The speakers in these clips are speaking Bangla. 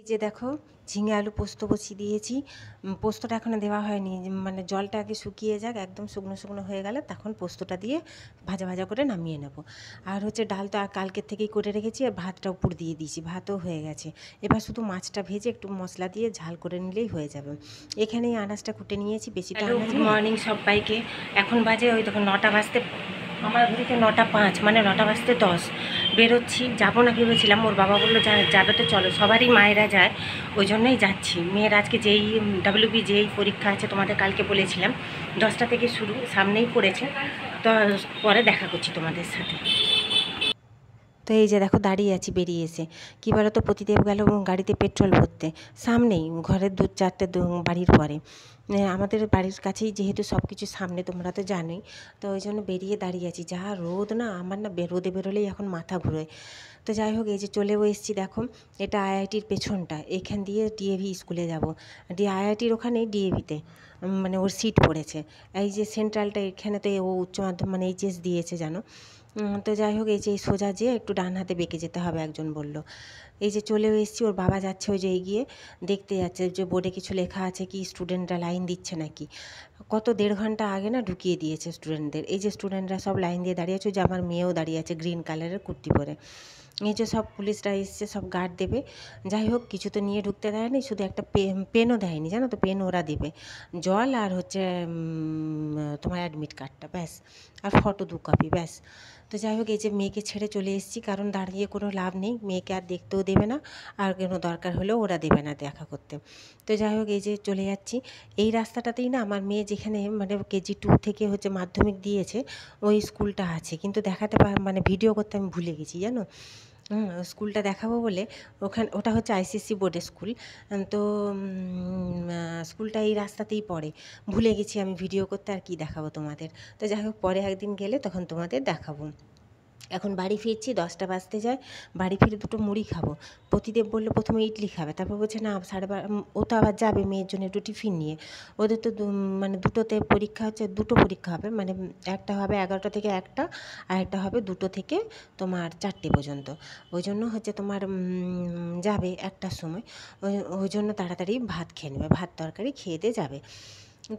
এই যে দেখো ঝিঙে আলু পোস্ত বসিয়ে দিয়েছি। পোস্তটা এখনও দেওয়া হয়নি, মানে জলটা আগে শুকিয়ে যাক, একদম শুকনো শুকনো হয়ে গেলে তখন পোস্তটা দিয়ে ভাজা ভাজা করে নামিয়ে নেব। আর হচ্ছে ডাল তো কালকের থেকেই করে রেখেছি, আর ভাতটা উপর দিয়ে দিয়েছি, ভাতও হয়ে গেছে। এবার শুধু মাছটা ভেজে একটু মশলা দিয়ে ঝাল করে নিলেই হয়ে যাবে। এখানেই আনাজটা কুটে নিয়েছি, বেশিটা আনাজ। গুড মর্নিং সবাইকে। এখন বাজে ওই দেখো 9টা বাজতে, আমার ঘড়িতে 9টা 5, মানে 9টা বাজতে 10। বেরোচ্ছি, যাবো না ভেবেছিলাম, ওর বাবা বললো যাবে তো চলো, সবারই মায়েরা যায়, ওই জন্যই যাচ্ছি। মেয়ের আজকে যেই ডাব্লিউবি যেই পরীক্ষা আছে তোমাদের কালকে বলেছিলাম, 10টা থেকে শুরু, সামনেই পড়েছে। তো পরে দেখা করছি তোমাদের সাথে। তো এই যে দেখো দাঁড়িয়ে আছি বেরিয়ে এসে। কী বলো তো, প্রতিদেব গেল গাড়িতে পেট্রোল ভরতে, সামনেই ঘরের 2-4টে বাড়ির পরে। আমাদের বাড়ির কাছেই যেহেতু সব কিছু সামনে, তোমরা তো জানোই। তো ওই জন্য বেরিয়ে দাঁড়িয়ে আছি। যা রোদ না, আমার না রোদে বেরোলেই এখন মাথা ঘুরোয়। তো যাই হোক, এই যে চলেও এসেছি দেখো, এটা আইআইটির পেছনটা, এখান দিয়ে ডিএভি স্কুলে যাব। আইআইটির ওখানেই ডিএভিতে মানে ওর সিট পড়েছে। এই যে সেন্ট্রালটা, এখানে তো ও উচ্চ মাধ্যমিক মানে এইচএস দিয়েছে জানো। তো যাই হোক, এই যে সোজা যেয়ে একটু ডান হাতে বেঁকে যেতে হবে, একজন বলল। এই যে চলেও এসেছি, ওর বাবা যাচ্ছে ওই যে এগিয়ে দেখতে যাচ্ছে যে বোর্ডে কিছু লেখা আছে কি, স্টুডেন্টরা লাইন দিচ্ছে নাকি। কত 1.5 ঘন্টা আগে না ঢুকিয়ে দিয়েছে স্টুডেন্টদের। এই যে স্টুডেন্টরা সব লাইন দিয়ে দাঁড়িয়ে আছে, যে আমার মেয়েও দাঁড়িয়ে আছে গ্রিন কালারের কুর্তি পরে। এই যে সব পুলিশরা এসছে, সব গার্ড দেবে। যাই হোক, কিছু তো নিয়ে ঢুকতে দেয়নি, শুধু একটা পেনও দেয়নি জানো তো, পেন ওরা দেবে, জল আর হচ্ছে তোমার অ্যাডমিট কার্ডটা, ব্যাস, আর ফটো 2 কপি, ব্যাস। তো যাই হোক, এই যে মেয়েকে ছেড়ে চলে এসেছি, কারণ দাঁড়িয়ে কোনো লাভ নেই, মেয়েকে আর দেখতেও দেবে না, আর কোনো দরকার হলেও ওরা দেবে না দেখা করতে। তো যাই হোক, এই যে চলে যাচ্ছি। এই রাস্তাটাতেই না আমার মেয়ে যেখানে মানে KG 2 থেকে হচ্ছে মাধ্যমিক দিয়েছে, ওই স্কুলটা আছে, কিন্তু দেখাতে মানে ভিডিও করতে আমি ভুলে গেছি জানো। স্কুলটা দেখাবো বলে, ওটা হচ্ছে আইসিএসসি বোর্ডের স্কুল। তো স্কুলটা এই রাস্তাতেই পড়ে, ভুলে গেছি আমি ভিডিও করতে, আর কি দেখাবো তোমাদের। তো যাই হোক, পরে একদিন গেলে তখন তোমাদের দেখাবো। এখন বাড়ি ফিরছি, 10টা বাজতে যায়। বাড়ি ফিরে 2টো মুড়ি খাবো। প্রতিদেব বললো প্রথমে ইডলি খাবে, তারপর বলছে না 12:30, ও তো আবার যাবে মেয়ের জন্য একটু টিফিন নিয়ে। ওদের তো মানে 2টোতে পরীক্ষা হচ্ছে, 2টো পরীক্ষা হবে, মানে একটা হবে 11টা থেকে 1টা, আর একটা হবে 2টো থেকে তোমার 4টে পর্যন্ত। ওই জন্য হচ্ছে তোমার যাবে 1টার সময়। ওই জন্য তাড়াতাড়ি ভাত খেয়ে নেবে, ভাত তরকারি খেয়ে দিয়ে যাবে।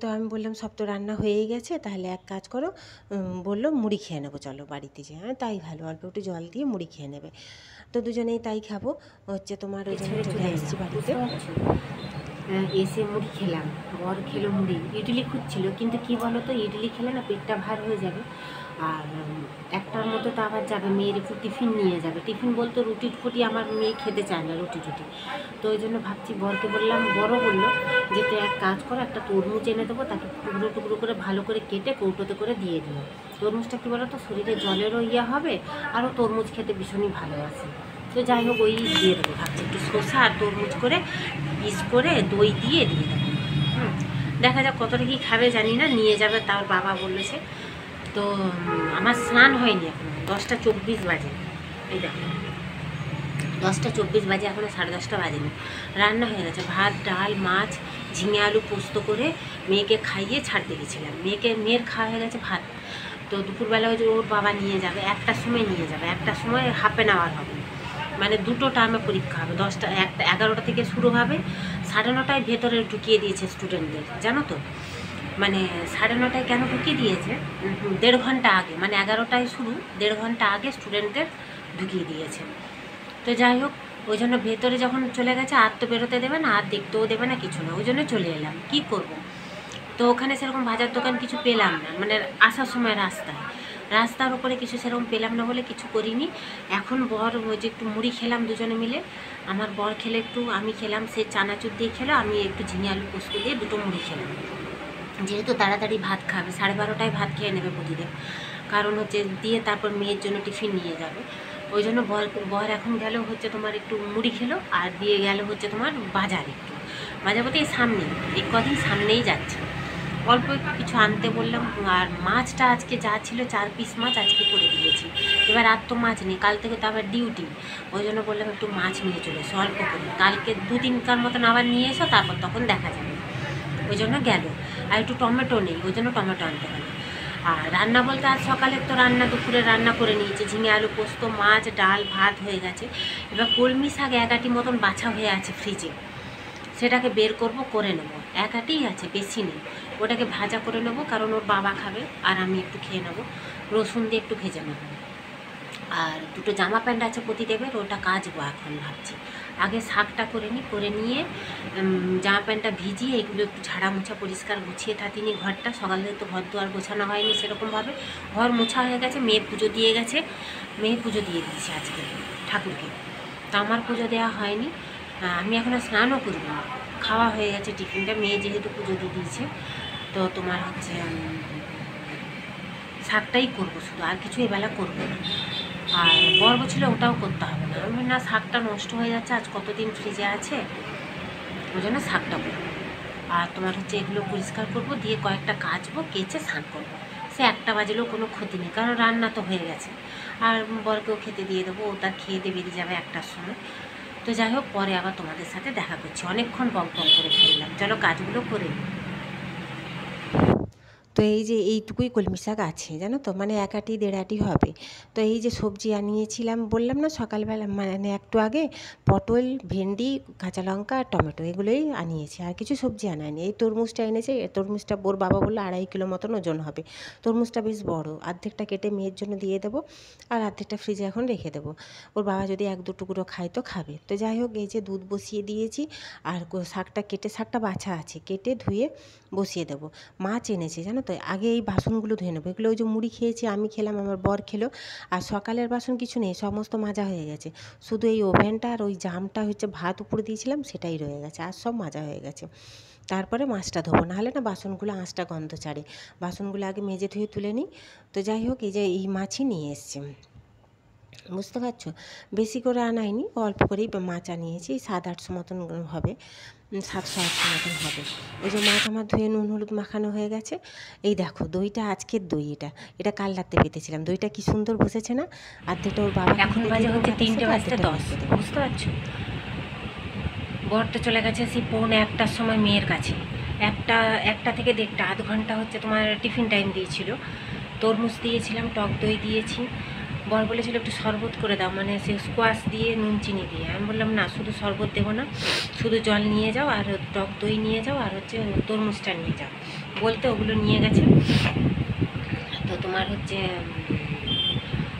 তো আমি বললাম সব তো রান্না হয়েই গেছে, তাহলে এক কাজ করো, বললো মুড়ি খেয়ে নেবো চলো বাড়িতে যেয়ে। হ্যাঁ তাই ভালো, অল্প একটু জল দিয়ে মুড়ি খেয়ে নেবে। তো দুজনেই তাই খাবো হচ্ছে তোমার, ওই জন্য চলে এসেছি বাড়িতে। এসে মুড়ি খেলাম, বর খেলো মুড়ি, ইডলি খুঁজছিল, কিন্তু কি বলো তো, ইডলি খেলে না পেটটা ভার হয়ে যাবে, আর 1টার মতো তো আবার যাবে, মেয়ের একটু টিফিন নিয়ে যাবে। টিফিন বলতে রুটি ফুটি আমার মেয়ে খেতে চায় না, রুটি টুটি। তো ওই জন্য ভাবছি, বরকে বললাম, বড় বললো যে তুই এক কাজ করো, একটা তরমুজ এনে দেবো, তাকে টুকরো টুকরো করে ভালো করে কেটে কৌটোতে করে দিয়ে দিও। তরমুজটা কী বলো তো, শরীরে জলেরও ইয়ে হবে, আরও তরমুজ খেতে ভীষণই ভালোবাসে। তো যাই হোক, ওই দিয়ে দেবো ভাবছি, একটু শসা আর তরমুজ করে পিস করে দই দিয়ে দিয়ে দেবো। দেখা যাক কতটা কি খাবে জানি না, নিয়ে যাবে তার বাবা বলেছে। তো আমার স্নান হয়নি এখন, 10টা 24 বাজে, এই দেখো 10টা 24 বাজে, এখনও 10:30 বাজেনি। রান্না হয়ে গেছে, ভাত ডাল মাছ ঝিঙে আলু পোস্ত করে মেয়েকে খাইয়ে ছাড়তে গেছিলাম। মেয়ের খাওয়া হয়ে গেছে ভাত। তো দুপুরবেলা ওই যে ওর বাবা নিয়ে যাবে, 1টার সময় নিয়ে যাবে, 1টার সময় হাফ অ্যান আওয়ার হবে, মানে 2টো টার্মে পরীক্ষা হবে। 11টা থেকে শুরু হবে, 9:30টায় ভেতরে ঢুকিয়ে দিয়েছে স্টুডেন্টদের, জানো তো। মানে 9:30টায় কেন ঢুকিয়ে দিয়েছে, 1.5 ঘন্টা আগে, মানে 11টায় শুরু, 1.5 ঘন্টা আগে স্টুডেন্টদের ঢুকিয়ে দিয়েছে। তো যাই হোক, ওই জন্য ভেতরে যখন চলে গেছে, আর তো বেরোতে দেবে না, আর দেখতেও দেবে না, কিছু না, ওই জন্য চলে এলাম, কী করব। তো ওখানে সেরকম ভাজার দোকান কিছু পেলাম না, মানে আসার সময় রাস্তার উপরে কিছু সেরকম পেলাম না বলে কিছু করিনি। এখন বর ওই যে একটু মুড়ি খেলাম দুজনে মিলে, আমার বর খেলে একটু, আমি খেলাম, সে চানাচুর দিয়ে খেলো, আমি একটু ঝিঙে আলু পোস্ত দিয়ে 2টো মুড়ি খেলাম। যেহেতু তাড়াতাড়ি ভাত খাবে, 12:30টায় ভাত খেয়ে নেবে প্রতিদিন, কারণ হচ্ছে দিয়ে তারপর মেয়ের জন্য টিফিন নিয়ে যাবে। ওই জন্য বর এখন গেল হচ্ছে তোমার একটু মুড়ি খেলো, আর দিয়ে গেল হচ্ছে তোমার বাজার, একটু বাজার বলতে এই সামনেই, এই কদিন সামনেই যাচ্ছে, অল্প একটু কিছু আনতে বললাম। আর মাছটা আজকে যা ছিল 4 পিস মাছ আজকে করে দিয়েছি, এবার আর তো মাছ নেই, কাল থেকে তো আবার ডিউটি। ওই জন্য বললাম একটু মাছ নিয়ে চলে এসো অল্প করে, কালকে 2-3টার মতন আবার নিয়ে এসো, তারপর তখন দেখা যাবে। ওই জন্য গেল। আর একটু টমেটো নেই, ওই জন্য টমেটো আনতে হবে। আর রান্না বলতে আজ সকালে তো রান্না, দুপুরে রান্না করে নিয়েছি, ঝিঙে আলু পোস্ত, মাছ, ডাল, ভাত হয়ে গেছে। এবার কলমি শাক 1 আঁটি মতন বাছা হয়ে আছে ফ্রিজে, সেটাকে বের করব, করে নেবো। 1 আঁটিই আছে, বেশি নেই। ওটাকে ভাজা করে নেবো, কারণ ওর বাবা খাবে আর আমি একটু খেয়ে নেবো। রসুন দিয়ে একটু ভেজে নেবো। আর দুটো জামা প্যান্ট আছে প্রতিদেবের, ওটা কাচবো এখন ভাবছি। আগে শাকটা করে নিই, করে নিয়ে জামা প্যান্টটা ভিজিয়ে এগুলো একটু ঝাড়া মোছা পরিষ্কার গুছিয়ে থাকিনি ঘরটা। সকালে তো ঘর দুয়ার গোছানো হয়নি সেরকমভাবে, ঘর মোছা হয়ে গেছে। মেয়ে পুজো দিয়ে গেছে, মেয়ে পুজো দিয়ে দিয়েছে আজকে ঠাকুরকে, তা আমার পুজো দেওয়া হয়নি। আমি এখনও স্নানও করব না, খাওয়া হয়ে গেছে টিফিনটা। মেয়ে যেহেতু পুজো দিয়ে দিয়েছে, তো তোমার হচ্ছে শাকটাই করবো শুধু, আর কিছু এবেলা করবো না। আর বর্গ ছিল, ওটাও করতে হবে না। আমি না, শাকটা নষ্ট হয়ে যাচ্ছে, আজ কতদিন ফ্রিজে আছে, ওই জন্য শাকটা করবো। আর তোমার হচ্ছে এগুলো পরিষ্কার করব, দিয়ে কয়েকটা কাচবো, কেচে স্নান করবো। সে 1টা বাজলেও কোনো ক্ষতি নেই, কারণ রান্না তো হয়ে গেছে। আর বরকেও খেতে দিয়ে দেবো, ও তার খেয়ে দিয়ে বেরিয়ে যাবে 1টার সময়। তো যাই হোক, পরে আবার তোমাদের সাথে দেখা করছি। অনেকক্ষণ বক বক করে ফেললাম, চলো কাজগুলো করে নিই। তো এই যে এইটুকুই কলমি শাক আছে জানো তো, মানে 1 আঁটি 1.5 আঁটি হবে। তো এই যে সবজি আনিয়েছিলাম বললাম না সকালবেলা, মানে একটু আগে, পটল, ভেন্ডি, কাঁচা লঙ্কা আর টমেটো, এগুলোই আনিয়েছি, আর কিছু সবজি আনায়নি। এই তরমুজটা এনেছে, তরমুজটা ওর বাবা বললো 2.5 কিলো মতন ওজন হবে। তরমুজটা বেশ বড়, অর্ধেকটা কেটে মেয়ের জন্য দিয়ে দেবো, আর অর্ধেকটা ফ্রিজে এখন রেখে দেবো। ওর বাবা যদি 1-2 টুকরো খায় তো খাবে। তো যাই হোক, এই যে দুধ বসিয়ে দিয়েছি, আর শাকটা কেটে, শাকটা বাছা আছে, কেটে ধুয়ে বসিয়ে দেবো। মাছ এনেছে জানো তো, আগে এই বাসনগুলো ধুয়ে নেবো। এগুলো ওই যে মুড়ি খেয়েছি, আমি খেলাম, আমার বর খেলো, আর সকালের বাসন কিছু নেই, সমস্ত মাজা হয়ে গেছে। শুধু এই ওভেনটা আর ওই জামটা হচ্ছে ভাত উপরে দিয়েছিলাম, সেটাই রয়ে গেছে, আর সব মাজা হয়ে গেছে। তারপরে মাছটা ধোবো, নাহলে না বাসনগুলো আঁশটা গন্ধ ছাড়ে। বাসনগুলো আগে মেজে ধুয়ে তুলে নিই। তো যাই হোক, এই যে এই মাছই নিয়ে এসছি, বুঝতে পারছো, বেশি করে আনাইনি, অল্প করেই মাছ আনিয়েছি। 700-800 মতন হবে, 700-800 মতন হবে। ওই যে মাছ আমার ধুয়ে নুন হলুদ মাখানো হয়ে গেছে। এই দেখো দইটা, আজকের দই, এটা কাল রাতে পেতেছিলাম। দইটা কি সুন্দর বসেছে না। অর্ধেকটা ওর বাবা, এখন বাজে হচ্ছে 3:10, বুঝতে পারছো। বর তো চলে গেছে সেই 1:45-1টার সময় মেয়ের কাছে। একটা থেকে 1:30, আধ ঘন্টা হচ্ছে তোমার টিফিন টাইম দিয়েছিল। তরমুজ দিয়েছিলাম, টক দই দিয়েছি। বর বলেছিল একটু শরবত করে দাও, মানে সে স্কোয়াশ দিয়ে নুন চিনি দিয়ে। আমি বললাম না, শুধু শরবত দেবো না, শুধু জল নিয়ে যাও, আর টক দই নিয়ে যাও, আর হচ্ছে তরমুজটা নিয়ে যাও। বলতে ওগুলো নিয়ে গেছে। তো তোমার হচ্ছে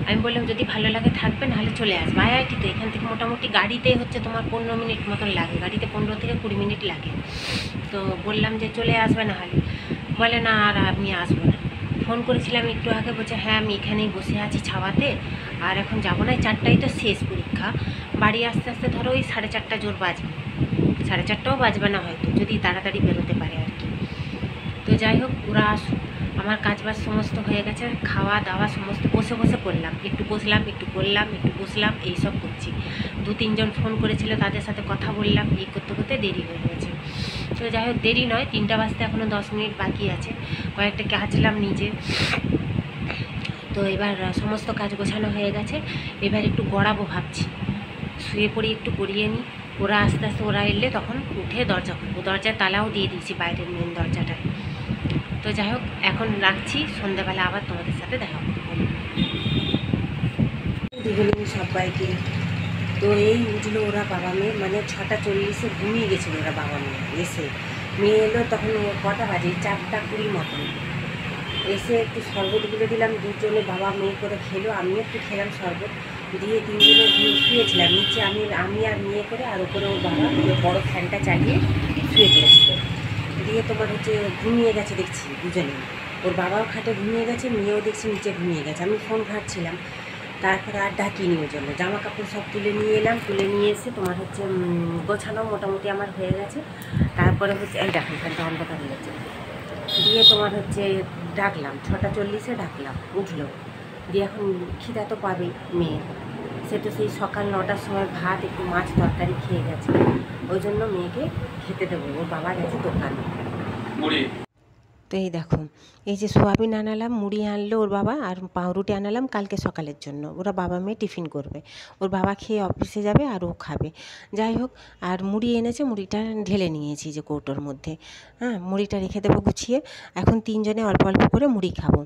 আমি বললাম যদি ভালো লাগে থাকবে, নাহলে চলে আসবে। আইআইটি তো এখান থেকে মোটামুটি গাড়িতে হচ্ছে তোমার 15 মিনিট মতন লাগে, গাড়িতে 15 থেকে 20 মিনিট লাগে। তো বললাম যে চলে আসবে, নাহলে বলে না আর আমি আসবো না। ফোন করেছিলাম একটু আগে, বলছে হ্যাঁ আমি এখানেই বসে আছি ছাওয়াতে, আর এখন যাবো না, 4টায় তো শেষ পরীক্ষা। বাড়ি আস্তে আস্তে ধরো ওই 4:30 জোর বাজবে, 4:30টাও বাজবে না হয়তো, যদি তাড়াতাড়ি বেরোতে পারে আর কি। তো যাই হোক, ওরা আসুক। আমার কাজবাজ সমস্ত হয়ে গেছে, খাওয়া দাওয়া সমস্ত বসে বসে করলাম, একটু বসলাম, একটু করলাম, একটু বসলাম, এইসব করছি। 2-3জন ফোন করেছিল, তাদের সাথে কথা বললাম, এই করতে করতে দেরি হয়ে গেছে। তো যাই হোক, দেরি নয়, 3টা বাজতে এখনও 10 মিনিট বাকি আছে। কয়েকটা কাচলাম নিজে। তো এবার সমস্ত কাজ গোছানো হয়ে গেছে, এবার একটু গড়াবো ভাবছি। শুয়ে পড়ি, একটু গড়িয়ে নিই। ওরা আস্তে আস্তে, ওরা এলে তখন উঠে দরজা খুলবো। দরজায় তালাও দিয়ে দিয়েছি, বাইরের মেন দরজাটায়। তো যাই হোক, এখন রাখছি, সন্ধ্যাবেলা আবার তোমাদের সাথে দেখা করবো। দিদিমণি সবাইকে। তো এই উঠলো ওরা বাবা মেয়ে, মানে 6:40 ঘুমিয়ে গেছিলো ওরা বাবা মেয়ে। এসে মেয়ে এলো তখন কটা বাজে, 4:20 মতন। এসে একটু শরবত গুলে দিলাম, দুজনে বাবা মেয়ে করে খেলো, আমিও একটু খেলাম শরবত দিয়ে। 3জনে শুয়েছিলাম নিচে, আমি আর মেয়ে করে, আর উপরে ওর বাবা বড় ফ্যানটা চালিয়ে শুয়ে পড়েছিল। দিয়ে তোমার হচ্ছে ঘুমিয়ে গেছে দেখছি দুজনেই। ওর বাবাও খাটে ঘুমিয়ে গেছে, মেয়েও দেখছি নিচে ঘুমিয়ে গেছে। আমি ফোন ঘাঁটছিলাম, তারপরে আর ডাকিনি। ওই জন্য জামা কাপড় সব তুলে নিয়ে এলাম, তুলে নিয়ে এসে তোমার হচ্ছে গোছানো মোটামুটি আমার হয়ে গেছে। তারপরে হচ্ছে এই দেখো ফ্যানটা অন্ধকার হয়েছে, দিয়ে তোমার হচ্ছে ডাকলাম, 6:40 ডাকলাম, উঠলো। দিয়ে এখন খিদা তো পাবেই মেয়ে, সে তো সেই সকাল 9টার সময় ভাত একটু মাছ তরকারি খেয়ে গেছে। ওই জন্য মেয়েকে খেতে দেবো, ওর বাবা গেছে দোকানে। তো এই দেখো, এই যে সোয়াবিন আনালাম, মুড়ি আনলো ওর বাবা, আর পাউরুটি আনালাম কালকে সকালের জন্য। ওরা বাবা মেয়ে টিফিন করবে, ওর বাবা খেয়ে অফিসে যাবে আর ও খাবে। যাই হোক, আর মুড়ি এনেছে, মুড়িটা ঢেলে নিয়েছি যে কৌটোর মধ্যে। হ্যাঁ, মুড়িটা রেখে দেবো গুছিয়ে। এখন তিনজনে অল্প অল্প করে মুড়ি খাবো।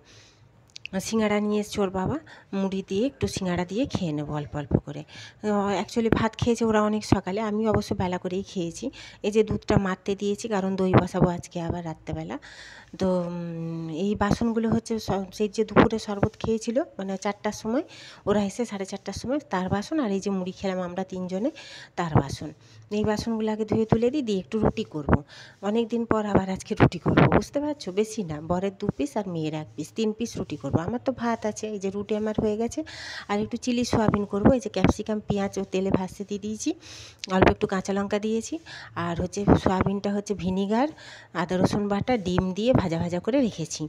সিঙ্গাড়া নিয়ে এসছে ওর বাবা, মুড়ি দিয়ে একটু সিঙ্গাড়া দিয়ে খেয়ে নেবো অল্প অল্প করে। অ্যাকচুয়ালি ভাত খেয়েছে ওরা অনেক সকালে, আমি অবশ্য বেলা করেই খেয়েছি। এই যে দুধটা মারতে দিয়েছি, কারণ দই বসাবো আজকে আবার রাত্রেবেলা। তো এই বাসনগুলো হচ্ছে সেই যে দুপুরে শরবত খেয়েছিল, মানে 4টার সময়, ওরা এসে 4:30টার সময়, তার বাসন। আর এই যে মুড়ি খেলাম আমরা তিনজনে, তার বাসন। এই বাসনগুলো আগে ধুয়ে তুলে দিয়ে একটু রুটি করব। অনেক দিন পর আবার আজকে রুটি করব, বুঝতে পারছো? বেশি না, বরের 2 পিস আর মেয়ের 1 পিস, 3 পিস রুটি করব। আমার তো ভাত আছে, এই যে রুটি আমার হয়ে গেছে। আর একটু চিলি সোয়াবিন করব। এই যে ক্যাপসিকাম পেঁয়াজ ও তেলে ভাজতে দিয়ে দিয়েছি, অল্প একটু কাঁচা লঙ্কা দিয়েছি। আর হচ্ছে সোয়াবিনটা হচ্ছে ভিনিগার, আদা রসুন বাটা, ডিম দিয়ে ভাজা ভাজা করে রেখেছি।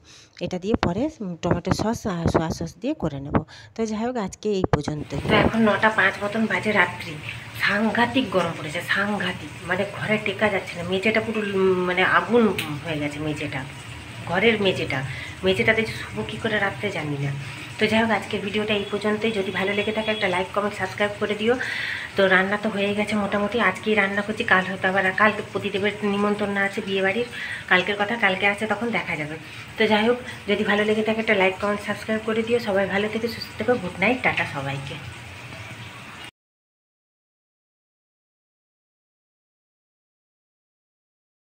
এটা দিয়ে পরে টমেটো সস আর সোয়া সস দিয়ে করে নেব। তো যাই হোক, আজকে এই পর্যন্ত। তো এখন 9টা 5 মতন বাজে রাত্রি। সাংঘাতিক গরম পড়েছে, সাংঘাতিক, মানে ঘরে টেকা যাচ্ছে না। মেঝেটা পুরো মানে আগুন হয়ে গেছে মেঝেটা, ঘরের মেঝেটাতে শুবো কী করে রাত্রে জানি না। তো যাই হোক, আজকের ভিডিওটা এই পর্যন্তই। যদি ভালো লেগে থাকে একটা লাইক কমেন্ট সাবস্ক্রাইব করে দিও। তো রান্না তো হয়ে গেছে মোটামুটি, আজকেই রান্না করছি। কাল হয়তো আবার, কাল প্রতিদেবের নিমন্ত্রণ আছে বিয়েবাড়ির, কালকের কথা কালকে আছে, তখন দেখা যাবে। তো যাই হোক, যদি ভালো লেগে থাকে একটা লাইক কমেন্ট সাবস্ক্রাইব করে দিও। সবাই ভালো থেকে সুস্থ থেকো। গুড নাইট, টাটা সবাইকে।